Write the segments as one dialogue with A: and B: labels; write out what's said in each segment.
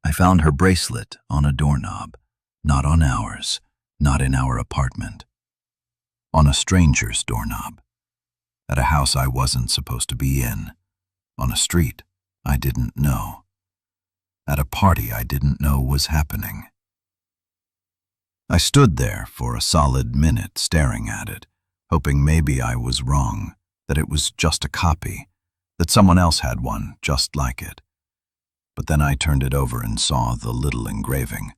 A: I found her bracelet on a doorknob, not on ours, not in our apartment. On a stranger's doorknob, at a house I wasn't supposed to be in, on a street I didn't know, at a party I didn't know was happening. I stood there for a solid minute staring at it, hoping maybe I was wrong, that it was just a copy, that someone else had one just like it. But then I turned it over and saw the little engraving.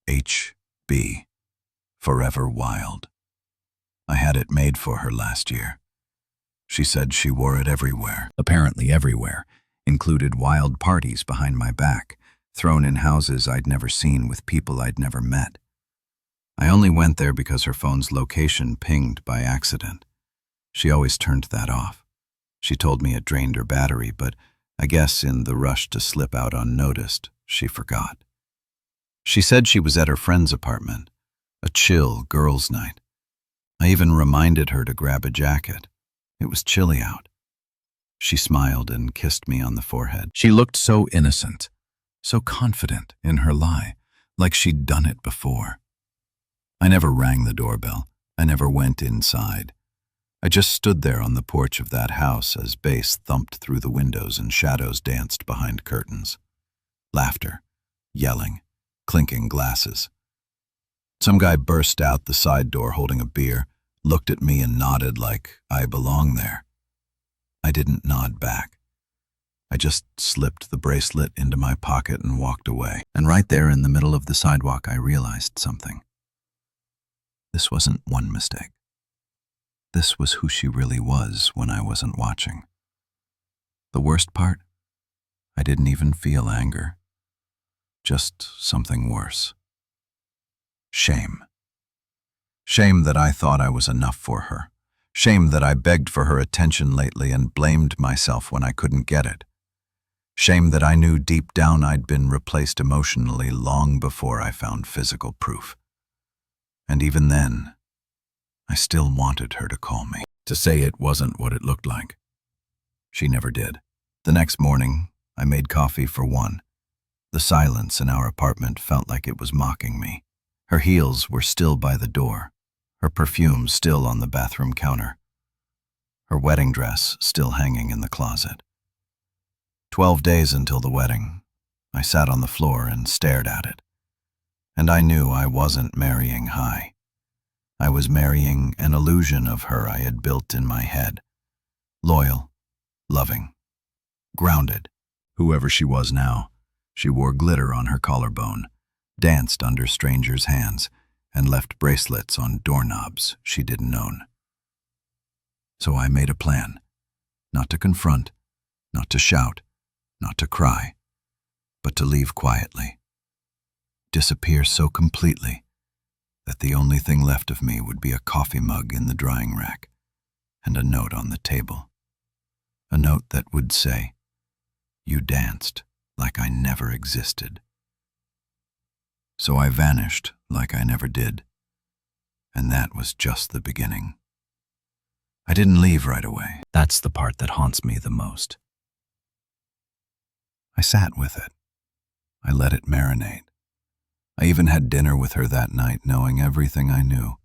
A: H.B. Forever Wild. I had it made for her last year. She said she wore it everywhere. Apparently everywhere. Included wild parties behind my back, thrown in houses I'd never seen with people I'd never met. I only went there because her phone's location pinged by accident. She always turned that off. She told me it drained her battery, but I guess in the rush to slip out unnoticed, she forgot. She said she was at her friend's apartment, a chill girls' night. I even reminded her to grab a jacket. It was chilly out. She smiled and kissed me on the forehead. She looked so innocent, so confident in her lie, like she'd done it before. I never rang the doorbell. I never went inside. I just stood there on the porch of that house as bass thumped through the windows and shadows danced behind curtains. Laughter, yelling, clinking glasses. Some guy burst out the side door holding a beer, looked at me and nodded like I belong there. I didn't nod back. I just slipped the bracelet into my pocket and walked away. And right there in the middle of the sidewalk, I realized something. This wasn't one mistake. This was who she really was when I wasn't watching. The worst part? I didn't even feel anger. Just something worse. Shame. Shame that I thought I was enough for her. Shame that I begged for her attention lately and blamed myself when I couldn't get it. Shame that I knew deep down I'd been replaced emotionally long before I found physical proof. And even then, I still wanted her to call me, to say it wasn't what it looked like. She never did. The next morning, I made coffee for one. The silence in our apartment felt like it was mocking me. Her heels were still by the door, her perfume still on the bathroom counter, her wedding dress still hanging in the closet. 12 days until the wedding, I sat on the floor and stared at it. And I knew I wasn't marrying high. I was marrying an illusion of her I had built in my head. Loyal, loving, grounded. Whoever she was now, she wore glitter on her collarbone, danced under strangers' hands, and left bracelets on doorknobs she didn't own. So I made a plan, not to confront, not to shout, not to cry, but to leave quietly. Disappear so completely that the only thing left of me would be a coffee mug in the drying rack and a note on the table. A note that would say, "You danced like I never existed." So I vanished like I never did, and that was just the beginning. I didn't leave right away. That's the part that haunts me the most. I sat with it. I let it marinate. I even had dinner with her that night, knowing everything I knew.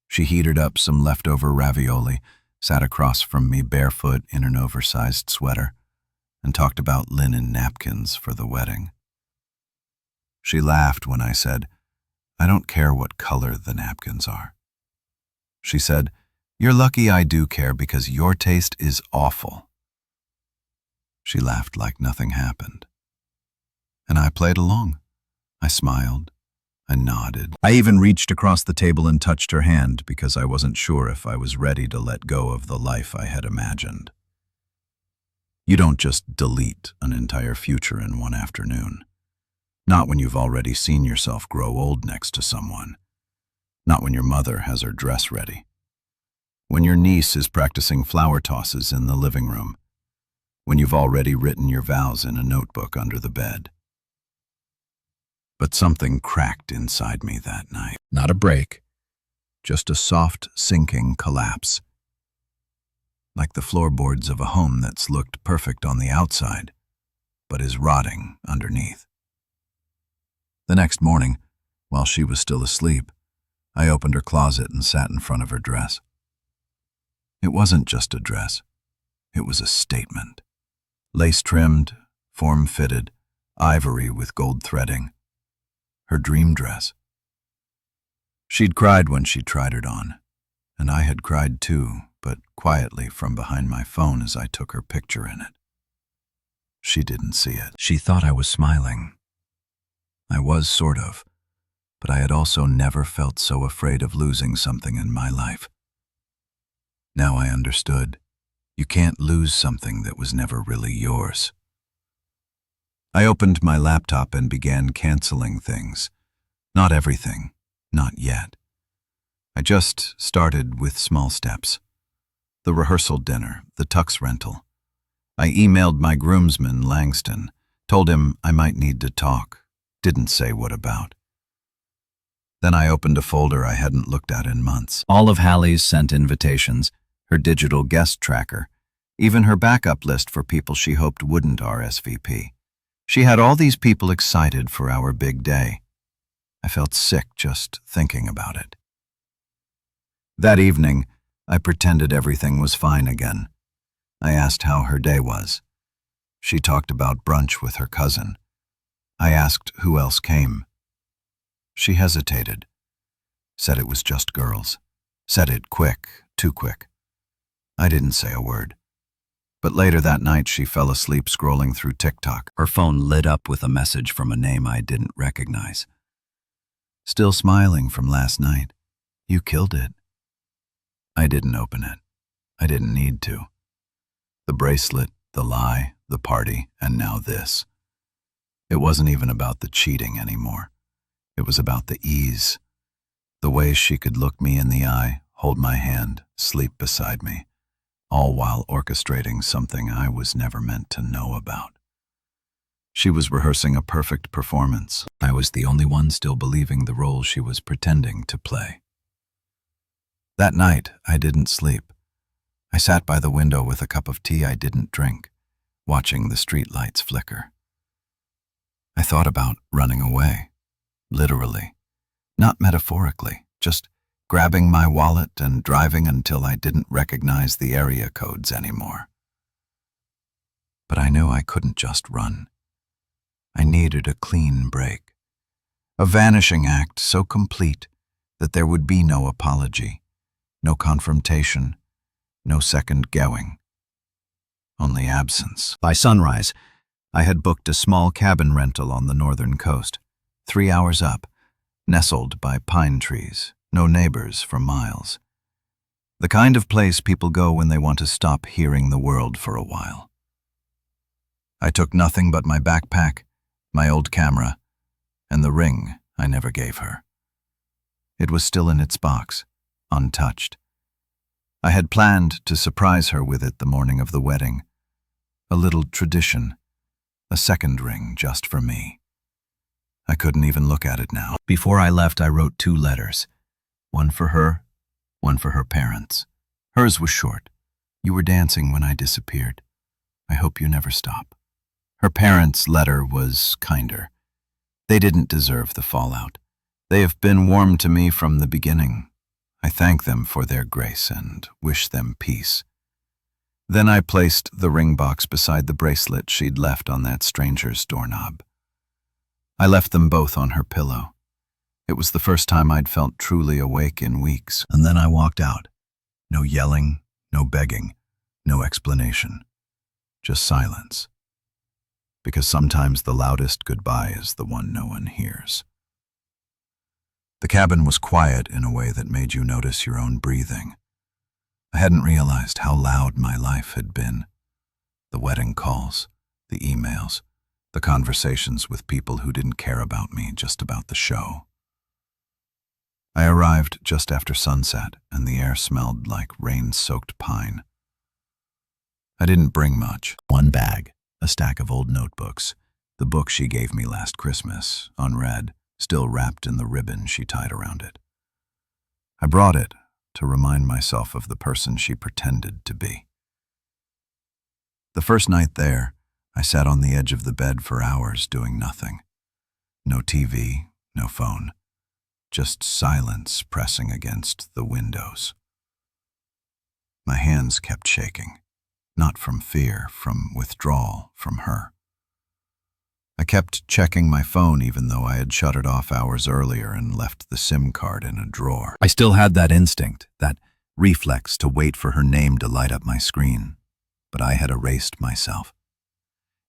A: She heated up some leftover ravioli, sat across from me barefoot in an oversized sweater, and talked about linen napkins for the wedding. She laughed when I said, "I don't care what color the napkins are." She said, "You're lucky I do care because your taste is awful." She laughed like nothing happened. And I played along. I smiled. I nodded. I even reached across the table and touched her hand because I wasn't sure if I was ready to let go of the life I had imagined. You don't just delete an entire future in one afternoon. Not when you've already seen yourself grow old next to someone. Not when your mother has her dress ready. When your niece is practicing flower tosses in the living room. When you've already written your vows in a notebook under the bed. But something cracked inside me that night. Not a break, just a soft, sinking collapse. Like the floorboards of a home that's looked perfect on the outside, but is rotting underneath. The next morning, while she was still asleep, I opened her closet and sat in front of her dress. It wasn't just a dress. It was a statement. Lace-trimmed, form-fitted, ivory with gold threading. Her dream dress. She'd cried when she tried it on, and I had cried too, but quietly from behind my phone as I took her picture in it. She didn't see it. She thought I was smiling. I was, sort of, but I had also never felt so afraid of losing something in my life. Now I understood. You can't lose something that was never really yours. I opened my laptop and began canceling things. Not everything, not yet. I just started with small steps. The rehearsal dinner, the tux rental. I emailed my groomsman, Langston, told him I might need to talk, didn't say what about. Then I opened a folder I hadn't looked at in months. All of Hallie's sent invitations, her digital guest tracker, even her backup list for people she hoped wouldn't RSVP. She had all these people excited for our big day. I felt sick just thinking about it. That evening, I pretended everything was fine again. I asked how her day was. She talked about brunch with her cousin. I asked who else came. She hesitated, said it was just girls, said it quick, too quick. I didn't say a word. But later that night, she fell asleep scrolling through TikTok. Her phone lit up with a message from a name I didn't recognize. Still smiling from last night. You killed it. I didn't open it. I didn't need to. The bracelet, the lie, the party, and now this. It wasn't even about the cheating anymore. It was about the ease. The way she could look me in the eye, hold my hand, sleep beside me, all while orchestrating something I was never meant to know about. She was rehearsing a perfect performance. I was the only one still believing the role she was pretending to play. That night, I didn't sleep. I sat by the window with a cup of tea I didn't drink, watching the streetlights flicker. I thought about running away, literally, not metaphorically, just grabbing my wallet and driving until I didn't recognize the area codes anymore. But I knew I couldn't just run. I needed a clean break, a vanishing act so complete that there would be no apology, no confrontation, no second going, only absence. By sunrise, I had booked a small cabin rental on the northern coast, 3 hours up, nestled by pine trees, no neighbors for miles. The kind of place people go when they want to stop hearing the world for a while. I took nothing but my backpack, my old camera, and the ring I never gave her. It was still in its box, untouched. I had planned to surprise her with it the morning of the wedding. A little tradition, a second ring just for me. I couldn't even look at it now. Before I left, I wrote 2 letters. One for her, one for her parents. Hers was short. You were dancing when I disappeared. I hope you never stop. Her parents' letter was kinder. They didn't deserve the fallout. They have been warm to me from the beginning. I thank them for their grace and wish them peace. Then I placed the ring box beside the bracelet she'd left on that stranger's doorknob. I left them both on her pillow. It was the first time I'd felt truly awake in weeks. And then I walked out. No yelling, no begging, no explanation. Just silence. Because sometimes the loudest goodbye is the one no one hears. The cabin was quiet in a way that made you notice your own breathing. I hadn't realized how loud my life had been. The wedding calls, the emails, the conversations with people who didn't care about me, just about the show. I arrived just after sunset, and the air smelled like rain-soaked pine. I didn't bring much. 1 bag, a stack of old notebooks, the book she gave me last Christmas, unread, still wrapped in the ribbon she tied around it. I brought it to remind myself of the person she pretended to be. The first night there, I sat on the edge of the bed for hours doing nothing. No TV, no phone, just silence pressing against the windows. My hands kept shaking, not from fear, from withdrawal from her. I kept checking my phone even though I had shut it off hours earlier and left the SIM card in a drawer. I still had that instinct, that reflex to wait for her name to light up my screen, but I had erased myself.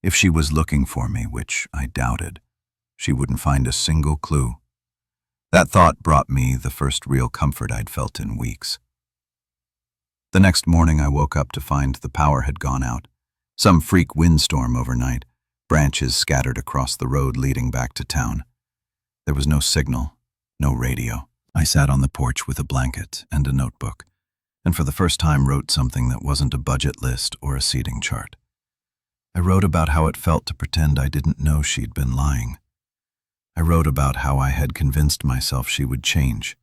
A: If she was looking for me, which I doubted, she wouldn't find a single clue. That thought brought me the first real comfort I'd felt in weeks. The next morning I woke up to find the power had gone out. Some freak windstorm overnight, branches scattered across the road leading back to town. There was no signal, no radio. I sat on the porch with a blanket and a notebook, and for the first time wrote something that wasn't a budget list or a seating chart. I wrote about how it felt to pretend I didn't know she'd been lying. I wrote about how I had convinced myself she would change.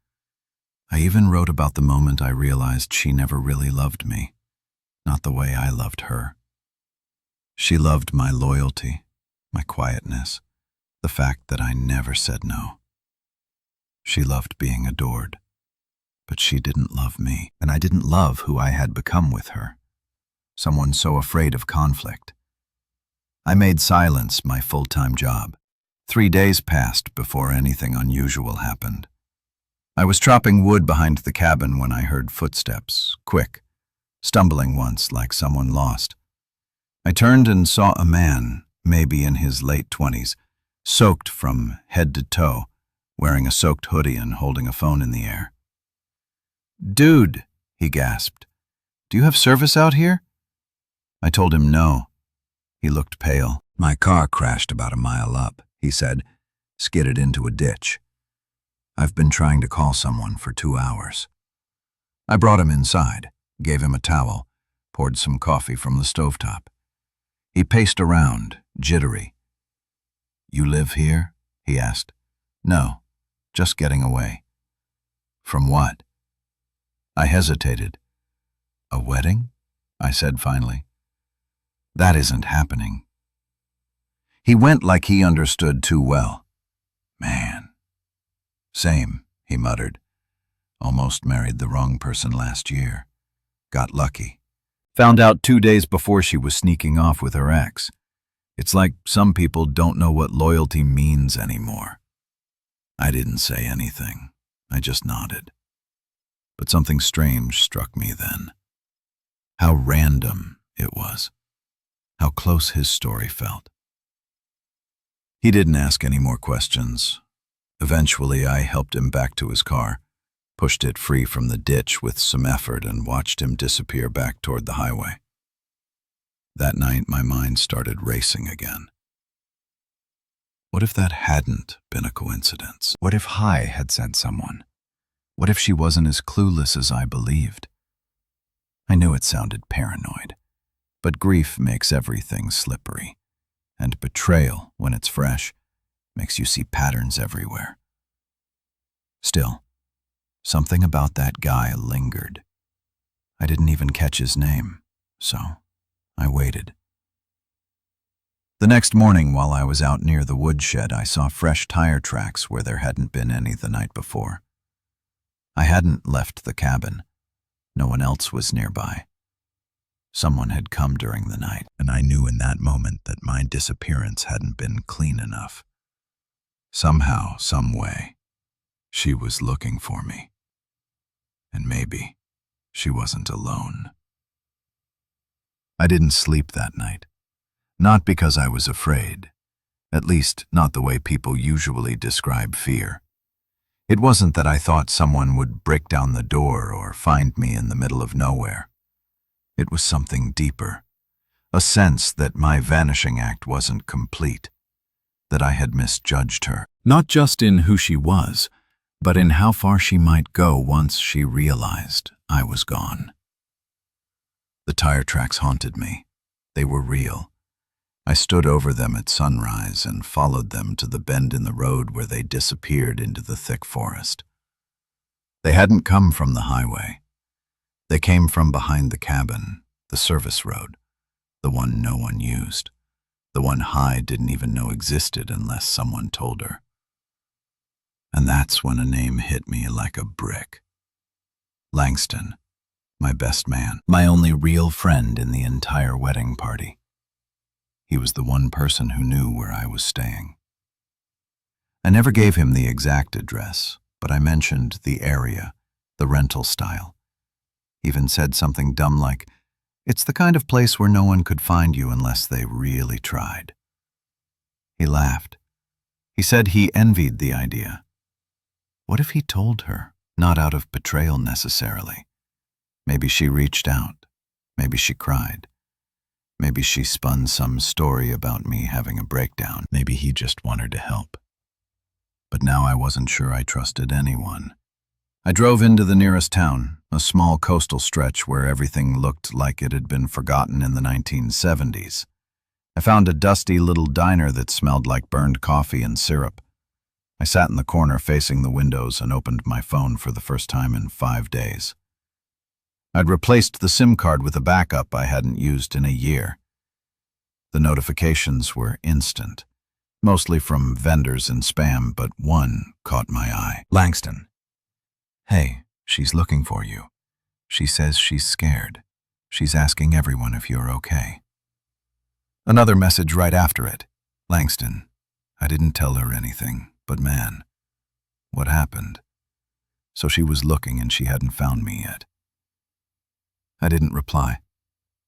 A: I even wrote about the moment I realized she never really loved me, not the way I loved her. She loved my loyalty, my quietness, the fact that I never said no. She loved being adored, but she didn't love me, and I didn't love who I had become with her, someone so afraid of conflict. I made silence my full-time job. 3 days passed before anything unusual happened. I was chopping wood behind the cabin when I heard footsteps, quick, stumbling once like someone lost. I turned and saw a man, maybe in his late 20s, soaked from head to toe, wearing a soaked hoodie and holding a phone in the air. "Dude," he gasped, "do you have service out here?" I told him no. He looked pale. "My car crashed about a mile up," he said, "skidded into a ditch. I've been trying to call someone for 2 hours." I brought him inside, gave him a towel, poured some coffee from the stovetop. He paced around, jittery. "You live here?" he asked. "No, just getting away." "From what?" I hesitated. "A wedding?" I said finally. "That isn't happening." He went like he understood too well. "Man." "Same," he muttered. "Almost married the wrong person last year. Got lucky. Found out 2 days before she was sneaking off with her ex. It's like some people don't know what loyalty means anymore." I didn't say anything. I just nodded. But something strange struck me then. How random it was. How close his story felt. He didn't ask any more questions. Eventually, I helped him back to his car, pushed it free from the ditch with some effort, and watched him disappear back toward the highway. That night, my mind started racing again. What if that hadn't been a coincidence? What if Hai had sent someone? What if she wasn't as clueless as I believed? I knew it sounded paranoid, but grief makes everything slippery, and betrayal, when it's fresh, makes you see patterns everywhere. Still, something about that guy lingered. I didn't even catch his name, so I waited. The next morning, while I was out near the woodshed, I saw fresh tire tracks where there hadn't been any the night before. I hadn't left the cabin. No one else was nearby. Someone had come during the night, and I knew in that moment that my disappearance hadn't been clean enough. Somehow, some way, she was looking for me. And maybe she wasn't alone. I didn't sleep that night. Not because I was afraid, at least not the way people usually describe fear. It wasn't that I thought someone would break down the door or find me in the middle of nowhere. It was something deeper, a sense that my vanishing act wasn't complete, that I had misjudged her, not just in who she was, but in how far she might go once she realized I was gone. The tire tracks haunted me. They were real. I stood over them at sunrise and followed them to the bend in the road where they disappeared into the thick forest. They hadn't come from the highway. They came from behind the cabin, the service road, the one no one used. the one Hyde didn't even know existed unless someone told her. And that's when a name hit me like a brick. Langston, my best man, my only real friend in the entire wedding party. He was the one person who knew where I was staying. I never gave him the exact address, but I mentioned the area, the rental style. Even said something dumb like, "It's the kind of place where no one could find you unless they really tried." He laughed. He said he envied the idea. What if he told her, not out of betrayal necessarily? Maybe she reached out. Maybe she cried. Maybe she spun some story about me having a breakdown. Maybe he just wanted to help. But now I wasn't sure I trusted anyone. I drove into the nearest town, a small coastal stretch where everything looked like it had been forgotten in the 1970s. I found a dusty little diner that smelled like burned coffee and syrup. I sat in the corner facing the windows and opened my phone for the first time in 5 days. I'd replaced the SIM card with a backup I hadn't used in a year. The notifications were instant, mostly from vendors and spam, but one caught my eye. Langston. Hey, she's looking for you. She says she's scared. She's asking everyone if you're okay. Another message right after it. Langston. I didn't tell her anything, but man, what happened? So she was looking and she hadn't found me yet. I didn't reply.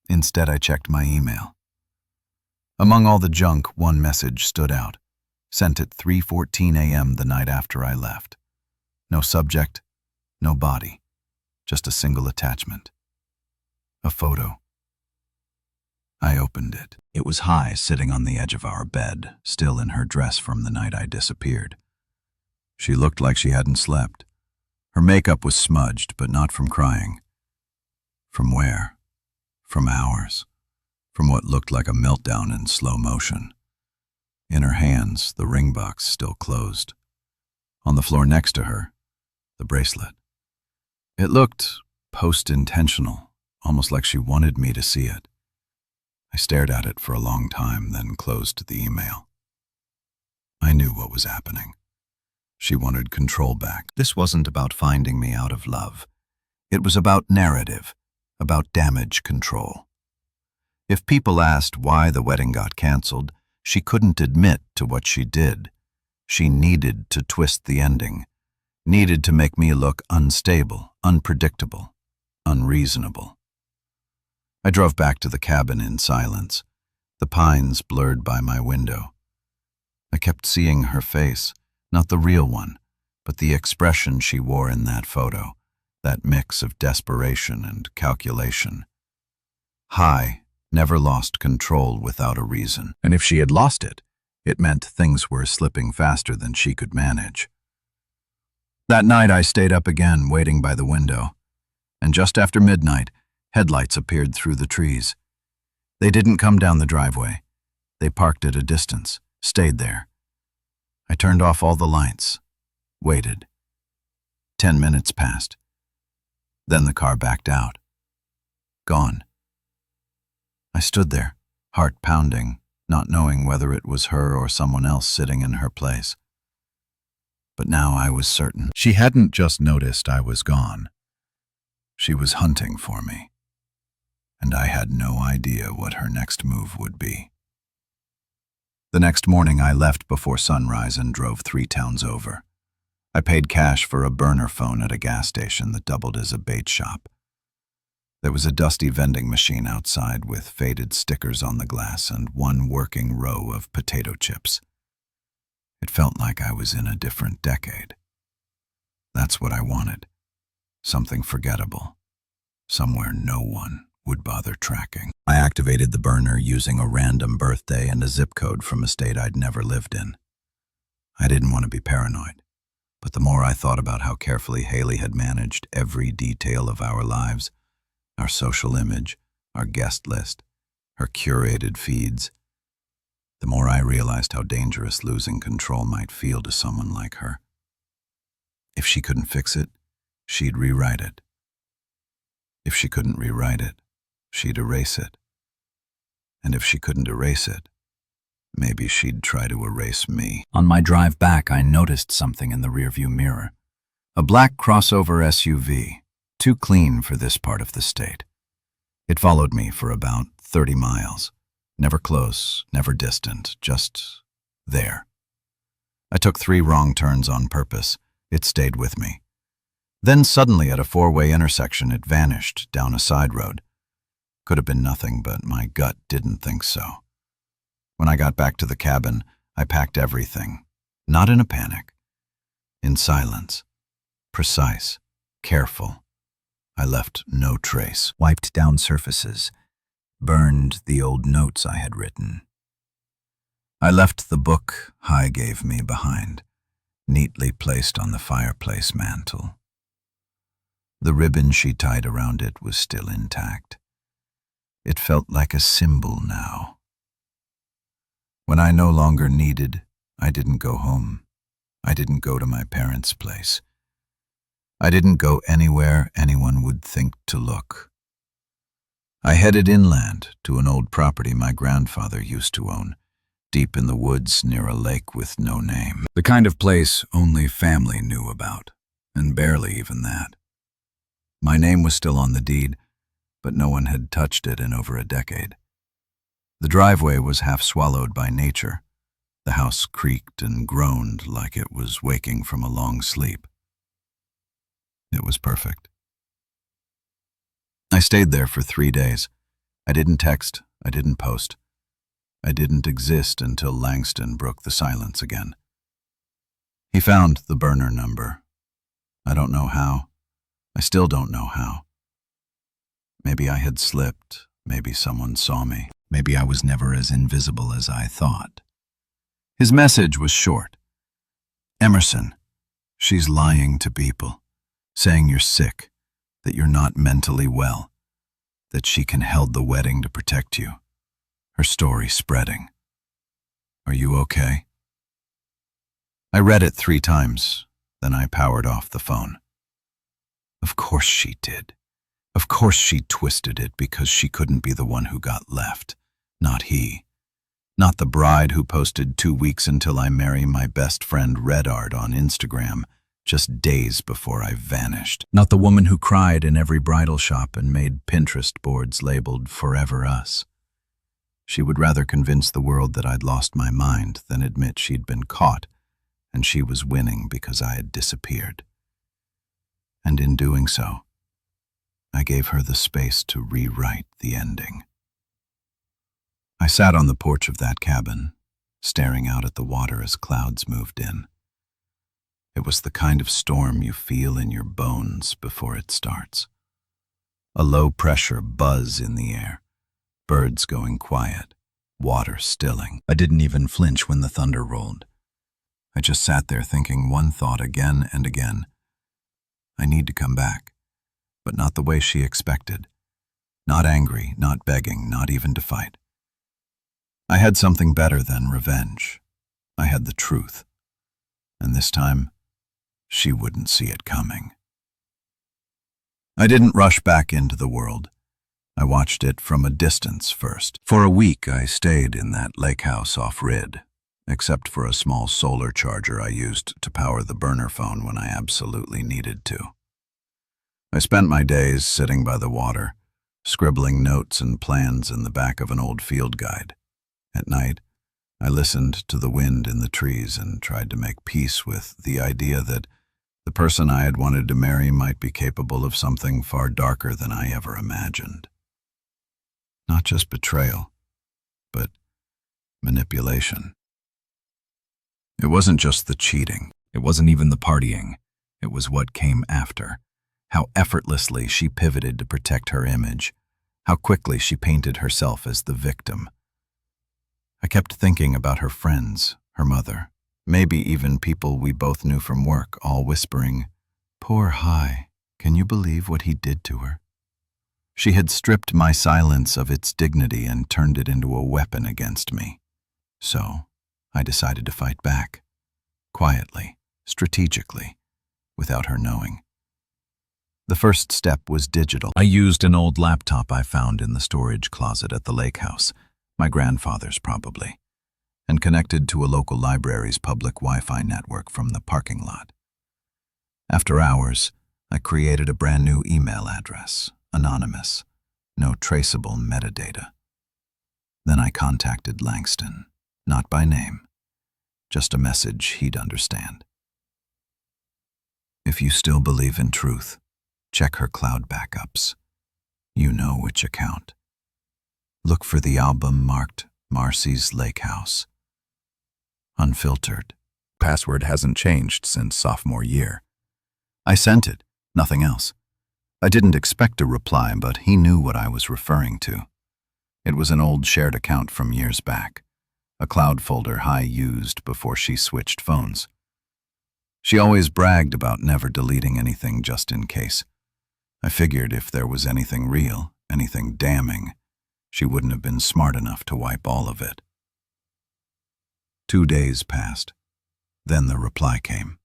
A: Instead, I checked my email. Among all the junk, one message stood out. Sent at 3:14 a.m. the night after I left. No subject, no body, just a single attachment. A photo. I opened it. It was Hy sitting on the edge of our bed, still in her dress from the night I disappeared. She looked like she hadn't slept. Her makeup was smudged, but not from crying. From where? From hours. From what looked like a meltdown in slow motion. In her hands, the ring box still closed. On the floor next to her, the bracelet. It looked post-intentional, almost like she wanted me to see it. I stared at it for a long time, then closed the email. I knew what was happening. She wanted control back. This wasn't about finding me out of love. It was about narrative, about damage control. If people asked why the wedding got canceled, she couldn't admit to what she did. She needed to twist the ending, needed to make me look unstable, unpredictable, unreasonable. I drove back to the cabin in silence, the pines blurred by my window. I kept seeing her face, not the real one, but the expression she wore in that photo, that mix of desperation and calculation. Hy never lost control without a reason, and if she had lost it, it meant things were slipping faster than she could manage. That night I stayed up again, waiting by the window, and just after midnight, headlights appeared through the trees. They didn't come down the driveway. They parked at a distance, stayed there. I turned off all the lights, waited. 10 minutes passed. Then the car backed out. Gone. I stood there, heart pounding, not knowing whether it was her or someone else sitting in her place. But now I was certain. She hadn't just noticed I was gone. She was hunting for me. And I had no idea what her next move would be. The next morning I left before sunrise and drove 3 towns over. I paid cash for a burner phone at a gas station that doubled as a bait shop. There was a dusty vending machine outside with faded stickers on the glass and one working row of potato chips. It felt like I was in a different decade. That's what I wanted. Something forgettable. Somewhere no one would bother tracking. I activated the burner using a random birthday and a zip code from a state I'd never lived in. I didn't want to be paranoid, but the more I thought about how carefully Haley had managed every detail of our lives, our social image, our guest list, her curated feeds, the more I realized how dangerous losing control might feel to someone like her. If she couldn't fix it, she'd rewrite it. If she couldn't rewrite it, she'd erase it. And if she couldn't erase it, Maybe she'd try to erase me.
B: On my drive back, I noticed something in the rearview mirror. A black crossover SUV, too clean for this part of the state. It followed me for about 30 miles. Never close, never distant, just there. I took 3 wrong turns on purpose. It stayed with me. Then suddenly at a 4-way intersection, it vanished down a side road. Could have been nothing, but my gut didn't think so. When I got back to the cabin, I packed everything, not in a panic, in silence, precise, careful. I left no trace, wiped down surfaces, burned the old notes I had written. I left the book Hi gave me behind, neatly placed on the fireplace mantel. The ribbon she tied around it was still intact. It felt like a symbol now. When I no longer needed, I didn't go home. I didn't go to my parents' place. I didn't go anywhere anyone would think to look. I headed inland to an old property my grandfather used to own, deep in the woods near a lake with no name. The kind of place only family knew about, and barely even that. My name was still on the deed, but no one had touched it in over a decade. The driveway was half swallowed by nature. The house creaked and groaned like it was waking from a long sleep. It was perfect. I stayed there for 3 days. I didn't text, I didn't post. I didn't exist until Langston broke the silence again. He found the burner number. I don't know how. I still don't know how. Maybe I had slipped. Maybe someone saw me. Maybe I was never as invisible as I thought. His message was short. Emerson, she's lying to people, saying you're sick, that you're not mentally well, that she can held the wedding to protect you. Her story spreading. Are you okay? I read it 3 times, then I powered off the phone. Of course she did. Of course she twisted it because she couldn't be the one who got left, not he. Not the bride who posted 2 weeks until I marry my best friend Redart on Instagram, just days before I vanished. Not the woman who cried in every bridal shop and made Pinterest boards labeled Forever Us. She would rather convince the world that I'd lost my mind than admit she'd been caught and she was winning because I had disappeared. And in doing so, I gave her the space to rewrite the ending. I sat on the porch of that cabin, staring out at the water as clouds moved in. It was the kind of storm you feel in your bones before it starts. A low-pressure buzz in the air, birds going quiet, water stilling. I didn't even flinch when the thunder rolled. I just sat there thinking one thought again and again. I need to come back, but not the way she expected. Not angry, not begging, not even to fight. I had something better than revenge. I had the truth. And this time, she wouldn't see it coming. I didn't rush back into the world. I watched it from a distance first. For a week, I stayed in that lake house off-grid, except for a small solar charger I used to power the burner phone when I absolutely needed to. I spent my days sitting by the water, scribbling notes and plans in the back of an old field guide. At night, I listened to the wind in the trees and tried to make peace with the idea that the person I had wanted to marry might be capable of something far darker than I ever imagined. Not just betrayal, but manipulation. It wasn't just the cheating. It wasn't even the partying. It was what came after. How effortlessly she pivoted to protect her image. How quickly she painted herself as the victim. I kept thinking about her friends, her mother, maybe even people we both knew from work, all whispering, "Poor Hi, can you believe what he did to her?" She had stripped my silence of its dignity and turned it into a weapon against me. So, I decided to fight back, quietly, strategically, without her knowing. The first step was digital. I used an old laptop I found in the storage closet at the lake house, my grandfather's probably.
A: and connected to a local library's public Wi-Fi network from the parking lot. After hours, I created a brand new email address, anonymous, no traceable metadata. Then I contacted Langston, not by name, just a message he'd understand. If you still believe in truth, check her cloud backups. You know which account. Look for the album marked Marcy's Lake House. Unfiltered. Password hasn't changed since sophomore year. I sent it, nothing else. I didn't expect a reply, but he knew what I was referring to. It was an old shared account from years back, a cloud folder Hai used before she switched phones. She always bragged about never deleting anything just in case. I figured if there was anything real, anything damning, she wouldn't have been smart enough to wipe all of it. 2 days passed. Then the reply came.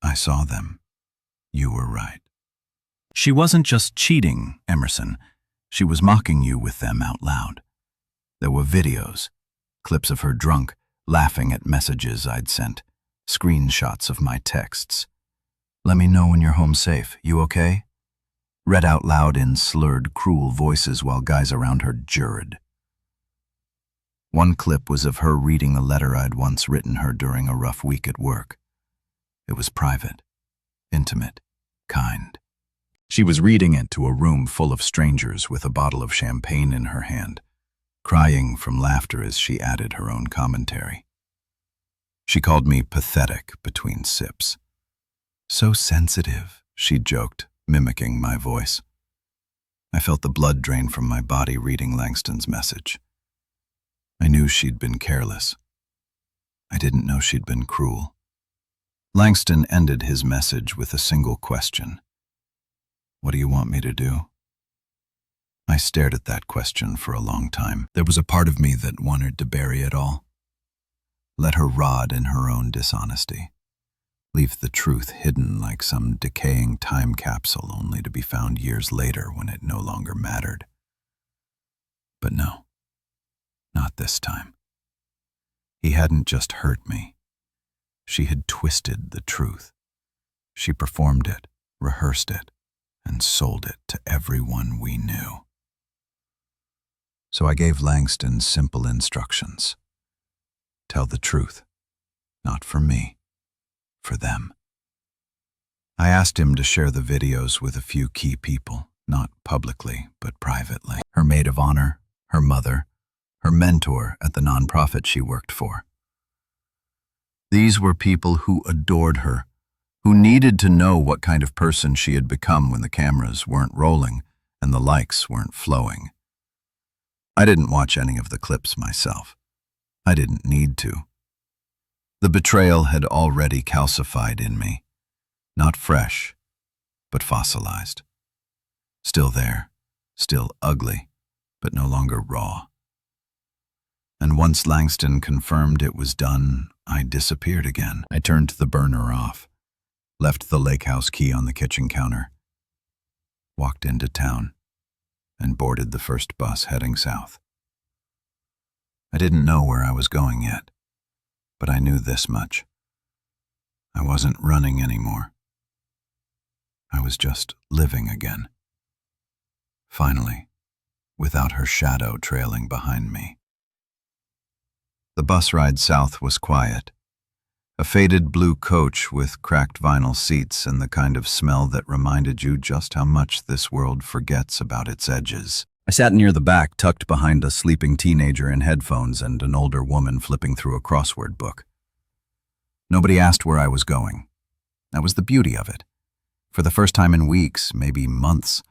A: I saw them. You were right. She wasn't just cheating, Emerson. She was mocking you with them out loud. There were videos, clips of her drunk, laughing at messages I'd sent, screenshots of my texts. Let me know when you're home safe. You okay? Read out loud in slurred, cruel voices while guys around her jurred. One clip was of her reading a letter I'd once written her during a rough week at work. It was private, intimate, kind. She was reading it to a room full of strangers with a bottle of champagne in her hand, crying from laughter as she added her own commentary. She called me pathetic between sips. So sensitive, she joked, mimicking my voice. I felt the blood drain from my body reading Langston's message. I knew she'd been careless. I didn't know she'd been cruel. Langston ended his message with a single question. What do you want me to do? I stared at that question for a long time. There was a part of me that wanted to bury it all. Let her rot in her own dishonesty. Leave the truth hidden like some decaying time capsule only to be found years later when it no longer mattered. But no, not this time. He hadn't just hurt me. She had twisted the truth. She performed it, rehearsed it, and sold it to everyone we knew. So I gave Langston simple instructions. Tell the truth, not for me, for them. I asked him to share the videos with a few key people, not publicly, but privately. Her maid of honor, her mother, her mentor at the nonprofit she worked for. These were people who adored her, who needed to know what kind of person she had become when the cameras weren't rolling and the likes weren't flowing. I didn't watch any of the clips myself. I didn't need to. The betrayal had already calcified in me, not fresh, but fossilized. Still there, still ugly, but no longer raw. And once Langston confirmed it was done, I disappeared again. I turned the burner off, left the lake house key on the kitchen counter, walked into town, and boarded the first bus heading south. I didn't know where I was going yet, but I knew this much. I wasn't running anymore. I was just living again. Finally, without her shadow trailing behind me. The bus ride south was quiet. A faded blue coach with cracked vinyl seats and the kind of smell that reminded you just how much this world forgets about its edges. I sat near the back, tucked behind a sleeping teenager in headphones and an older woman flipping through a crossword book. Nobody asked where I was going. That was the beauty of it. For the first time in weeks, maybe months,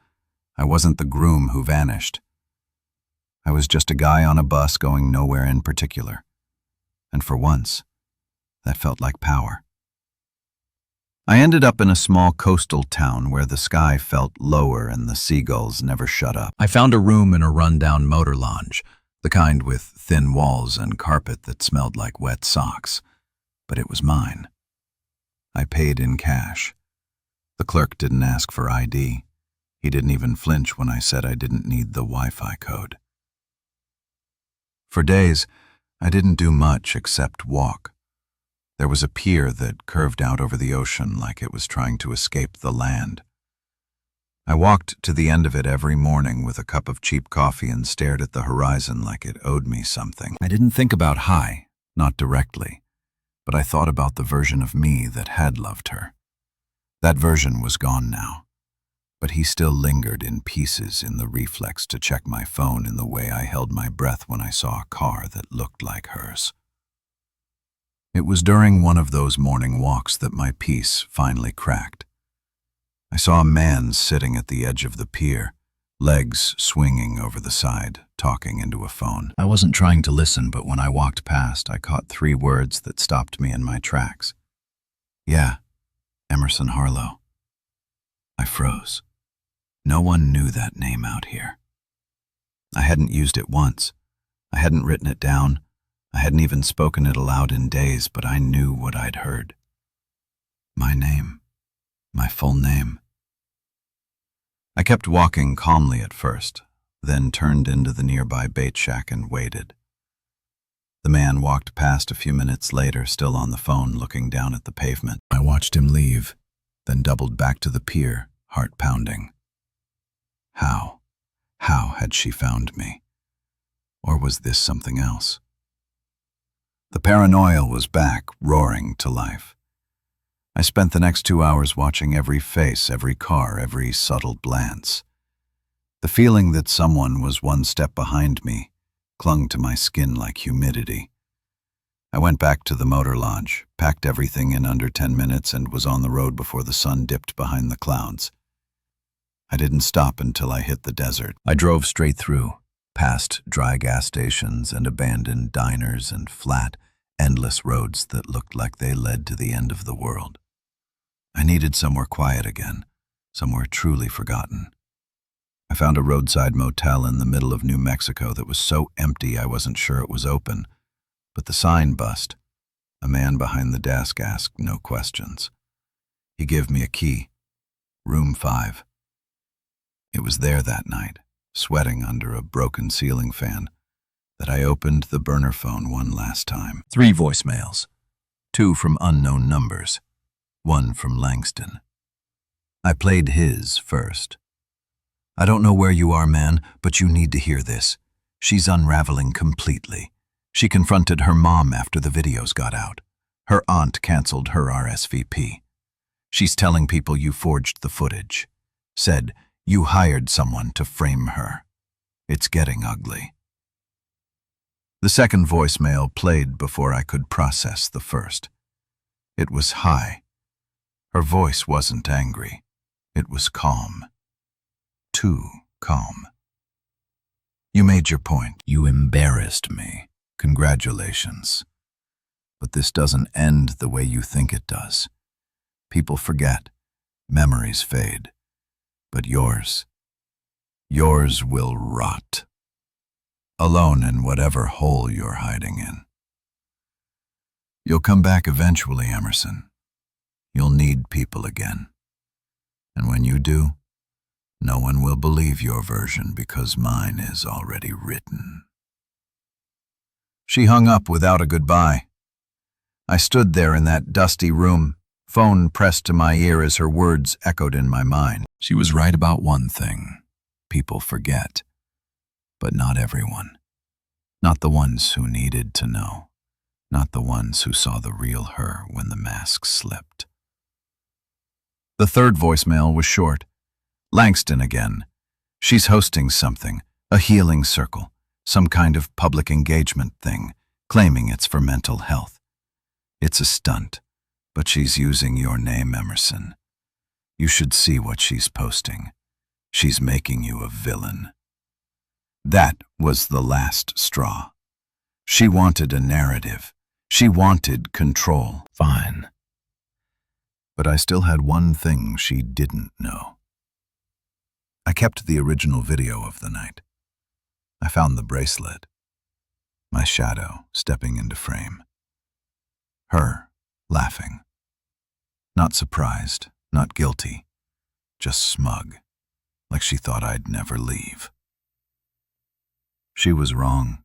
A: I wasn't the groom who vanished. I was just a guy on a bus going nowhere in particular. And for once, that felt like power. I ended up in a small coastal town where the sky felt lower and the seagulls never shut up. I found a room in a rundown motor lounge, the kind with thin walls and carpet that smelled like wet socks. But it was mine. I paid in cash. The clerk didn't ask for ID. He didn't even flinch when I said I didn't need the Wi-Fi code. For days,
B: I didn't do much except walk. There was a pier that curved out over the ocean like it was trying to escape the land. I walked to the end of it every morning with a cup of cheap coffee and stared at the horizon like it owed me something. I didn't think about Hai, not directly, but I thought about the version of me that had loved her. That version was gone now, but he still lingered in pieces in the reflex to check my phone in the way I held my breath when I saw a car that looked like hers. It was during one of those morning walks that my peace finally cracked. I saw a man sitting at the edge of the pier, legs swinging over the side, talking into a phone. I wasn't trying to listen, but when I walked past, I caught 3 words that stopped me in my tracks. Yeah, Emerson Harlow. I froze. No one knew that name out here. I hadn't used it once. I hadn't written it down. I hadn't even spoken it aloud in days, but I knew what I'd heard. My name. My full name. I kept walking calmly at first, then turned into the nearby bait shack and waited. The man walked past a few minutes later, still on the phone, looking down at the pavement. I watched him leave, then doubled back to the pier, heart pounding. How had she found me? Or was this something else? The paranoia was back, roaring to life. I spent the next 2 hours watching every face, every car, every subtle glance. The feeling that someone was one step behind me clung to my skin like humidity. I went back to the motor lodge, packed everything in under 10 minutes, and was on the road before the sun dipped behind the clouds. I didn't stop until I hit the desert. I drove straight through, past dry gas stations and abandoned diners and flat, endless roads that looked like they led to the end of the world. I needed somewhere quiet again, somewhere truly forgotten. I found a roadside motel in the middle of New Mexico that was so empty I wasn't sure it was open, but the sign bust. A man behind the desk asked no questions. He gave me a key. Room 5. It was there that night, sweating under a broken ceiling fan, that I opened the burner phone one last time. 3 voicemails. 2 from unknown numbers. 1 from Langston. I played his first. I don't know where you are, man, but you need to hear this. She's unraveling completely. She confronted her mom after the videos got out. Her aunt canceled her RSVP. She's telling people you forged the footage. Said you hired someone to frame her. It's getting ugly. The second voicemail played before I could process the first. It was Hai. Her voice wasn't angry. It was calm. Too calm. You made your point. You embarrassed me. Congratulations. But this doesn't end the way you think it does. People forget. Memories fade. But yours will rot. Alone in whatever hole you're hiding in. You'll come back eventually, Emerson. You'll need people again. And when you do, no one will believe your version because mine is already written. She hung up without a goodbye. I stood there in that dusty room, phone pressed to my ear as her words echoed in my mind. She was right about one thing. People forget. But not everyone. Not the ones who needed to know. Not the ones who saw the real her when the mask slipped. The third voicemail was short. Langston again. She's hosting something, a healing circle, some kind of public engagement thing, claiming it's for mental health. It's a stunt, but she's using your name, Emerson. You should see what she's posting. She's making you a villain. That was the last straw. She wanted a narrative. She wanted control. Fine. But I still had one thing she didn't know. I kept the original video of the night. I found the bracelet. My shadow stepping into frame. Her laughing. Not surprised, not guilty, just smug, like she thought I'd never leave. She was wrong.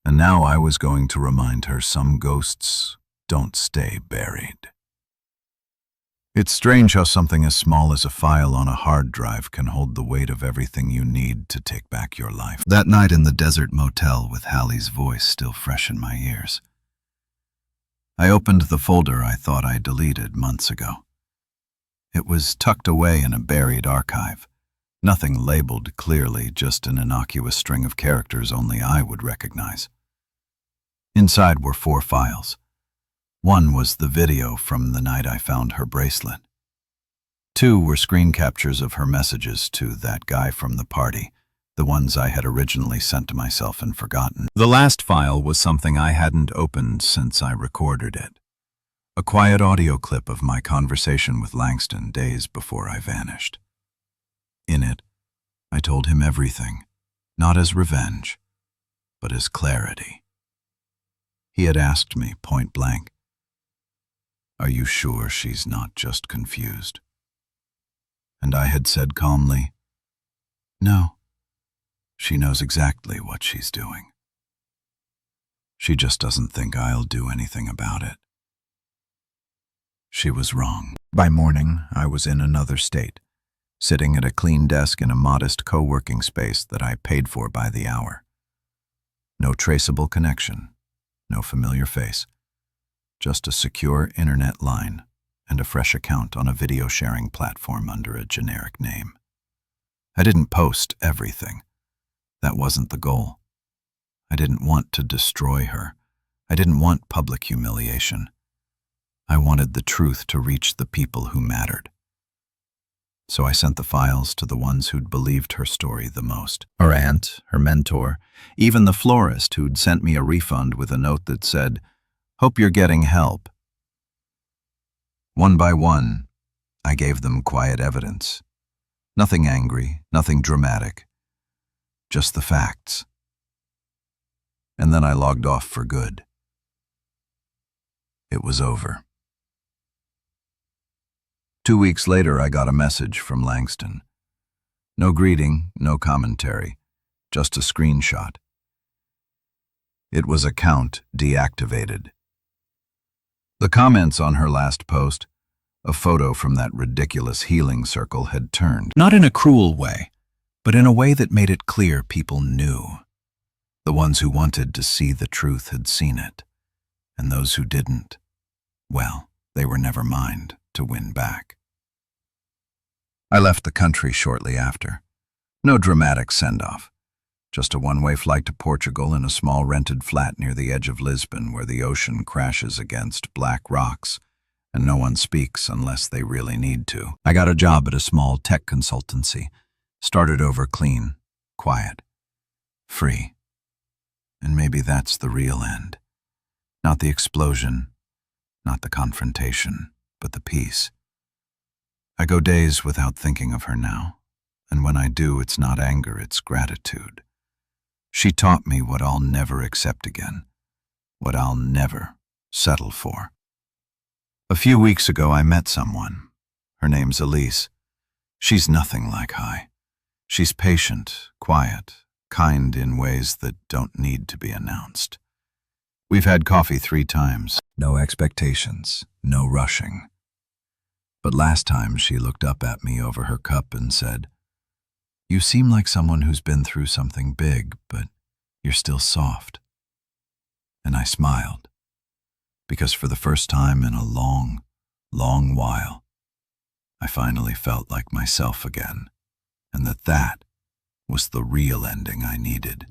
A: And now I was going to remind her some ghosts don't stay buried. It's strange how something as small as a file on a hard drive can hold the weight of everything you need to take back your life. That night in the desert motel with Hallie's voice still fresh in my ears, I opened the folder I thought I deleted months ago. It was tucked away in a buried archive. Nothing labeled clearly, just an innocuous string of characters only I would recognize. Inside were 4 files. One was the video from the night I found her bracelet. 2 were screen captures of her messages to that guy from the party, the ones I had originally sent to myself and forgotten. The last file was something I hadn't opened since I recorded it. A quiet audio clip of my conversation with Langston days before I vanished. In it, I told him everything, not as revenge, but as clarity. He had asked me point blank, "Are you sure she's not just confused?" And I had said calmly, "No, she knows exactly what she's doing. She just doesn't think I'll do anything about it." She was wrong. By morning, I was in another state, sitting at a clean desk in a modest co-working space that I paid for by the hour. No traceable connection, no familiar face, just a secure internet line and a fresh account on a video sharing platform under a generic name. I didn't post everything. That wasn't the goal. I didn't want to destroy her. I didn't want public humiliation. I wanted the truth to reach the people who mattered. So I sent the files to the ones who'd believed her story the most. Her aunt, her mentor, even the florist who'd sent me a refund with a note that said, "Hope you're getting help." One by one, I gave them quiet evidence. Nothing angry, nothing dramatic, just the facts. And then I logged off for good. It was over. 2 weeks later, I got a message from Langston. No greeting, no commentary, just a screenshot. It was account deactivated. The comments on her last post, a photo from that ridiculous healing circle, had turned. Not in a cruel way, but in a way that made it clear people knew. The ones who wanted to see the truth had seen it, and those who didn't, well, they were never mine to win back. I left the country shortly after. No dramatic send-off. Just a one-way flight to Portugal in a small rented flat near the edge of Lisbon where the ocean crashes against black rocks and no one speaks unless they really need to. I got a job at a small tech consultancy. Started over clean, quiet, free. And maybe that's the real end. Not the explosion, not the confrontation, but the peace. I go days without thinking of her now, and when I do, it's not anger, it's gratitude. She taught me what I'll never accept again, what I'll never settle for. A few weeks ago, I met someone. Her name's Elise. She's nothing like Hai. She's patient, quiet, kind in ways that don't need to be announced. We've had coffee 3 times. No expectations, no rushing. But last time she looked up at me over her cup and said, "You seem like someone who's been through something big, but you're still soft." And I smiled, because for the first time in a long, long while, I finally felt like myself again, and that was the real ending I needed.